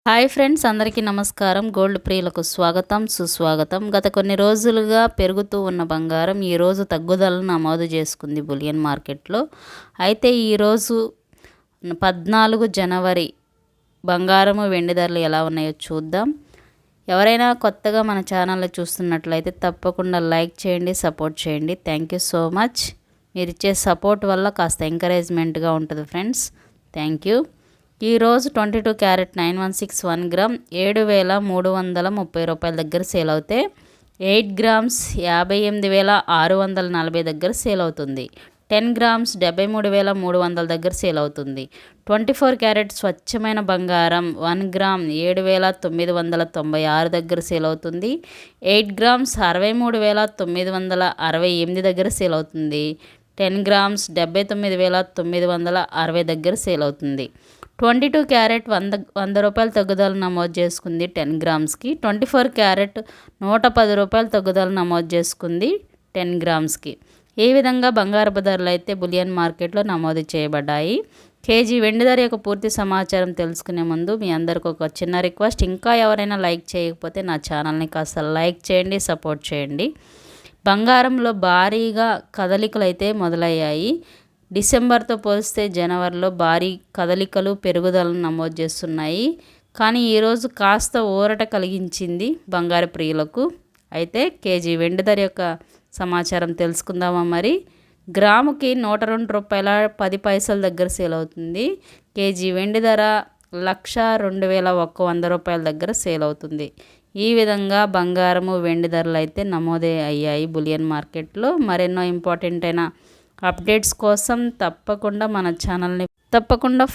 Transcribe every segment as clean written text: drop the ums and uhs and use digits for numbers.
Hi friends, అందరికీ నమస్కారం. Gold ప్రియులకు స్వాగతం, సుస్వాగతం. గత కొన్ని రోజులుగా పెరుగుతూ ఉన్న బంగారం ఈరోజు తగ్గుదలను నమోదు చేసుకుంది బులియన్ మార్కెట్లో. అయితే ఈరోజు 14 జనవరి బంగారము వెండి ధరలు ఎలా ఉన్నాయో చూద్దాం. ఎవరైనా కొత్తగా మన ఛానల్ని చూస్తున్నట్లయితే తప్పకుండా లైక్ చేయండి, సపోర్ట్ చేయండి. Thank you so much. మీరు ఇచ్చే సపోర్ట్ వల్ల కాస్త ఎంకరేజ్మెంట్గా ఉంటుంది ఫ్రెండ్స్. Thank you. ఈరోజు 22 క్యారెట్ 9161 1 గ్రామ్ 7,330 రూపాయల దగ్గర సేల్ అవుతే 8 గ్రామ్స్ 58,640 దగ్గర సేల్ అవుతుంది. 10 గ్రామ్స్ 73,300 దగ్గర సేల్ అవుతుంది. 24 క్యారెట్ స్వచ్ఛమైన బంగారం 1 గ్రామ్ 7,996 దగ్గర సేల్ అవుతుంది. 8 గ్రామ్స్ 63,968 దగ్గర సేల్ అవుతుంది. 10 గ్రామ్స్ 79,960 దగ్గర సేల్ అవుతుంది. 22 క్యారెట్ 100 రూపాయల తగ్గుదల నమోదు చేసుకుంది 10 గ్రామ్స్కి. 24 క్యారెట్ 110 రూపాయల తగ్గుదల నమోదు చేసుకుంది 10 గ్రామ్స్కి. ఈ విధంగా బంగారపు ధరలు అయితే బులియన్ మార్కెట్లో నమోదు చేయబడ్డాయి. కేజీ వెండి ధర యొక్క పూర్తి సమాచారం తెలుసుకునే ముందు మీ అందరికి ఒక చిన్న రిక్వెస్ట్. ఇంకా ఎవరైనా లైక్ చేయకపోతే నా ఛానల్ని కాస్త లైక్ చేయండి, సపోర్ట్ చేయండి. బంగారంలో భారీగా కదలికలు అయితే మొదలయ్యాయి. డిసెంబర్తో పోలిస్తే జనవరిలో భారీ కదలికలు పెరుగుదలను నమోదు చేస్తున్నాయి. కానీ ఈరోజు కాస్త ఊరట కలిగించింది బంగారు ప్రియులకు. అయితే కేజీ వెండి ధర యొక్క సమాచారం తెలుసుకుందామా మరి. గ్రాముకి 102 రూపాయల 10 పైసల దగ్గర సేల్ అవుతుంది. కేజీ వెండి ధర 1,02,100 రూపాయల దగ్గర సేల్ అవుతుంది. ఈ విధంగా బంగారము వెండి ధరలు అయితే నమోదే అయ్యాయి బులియన్ మార్కెట్లో. మరెన్నో ఇంపార్టెంట్ అయిన అప్డేట్స్ కోసం తప్పకుండా మన ఛానల్ని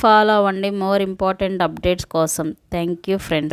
ఫాలో అవ్వండి. మోర్ ఇంపార్టెంట్ అప్డేట్స్ కోసం. Thank you friend.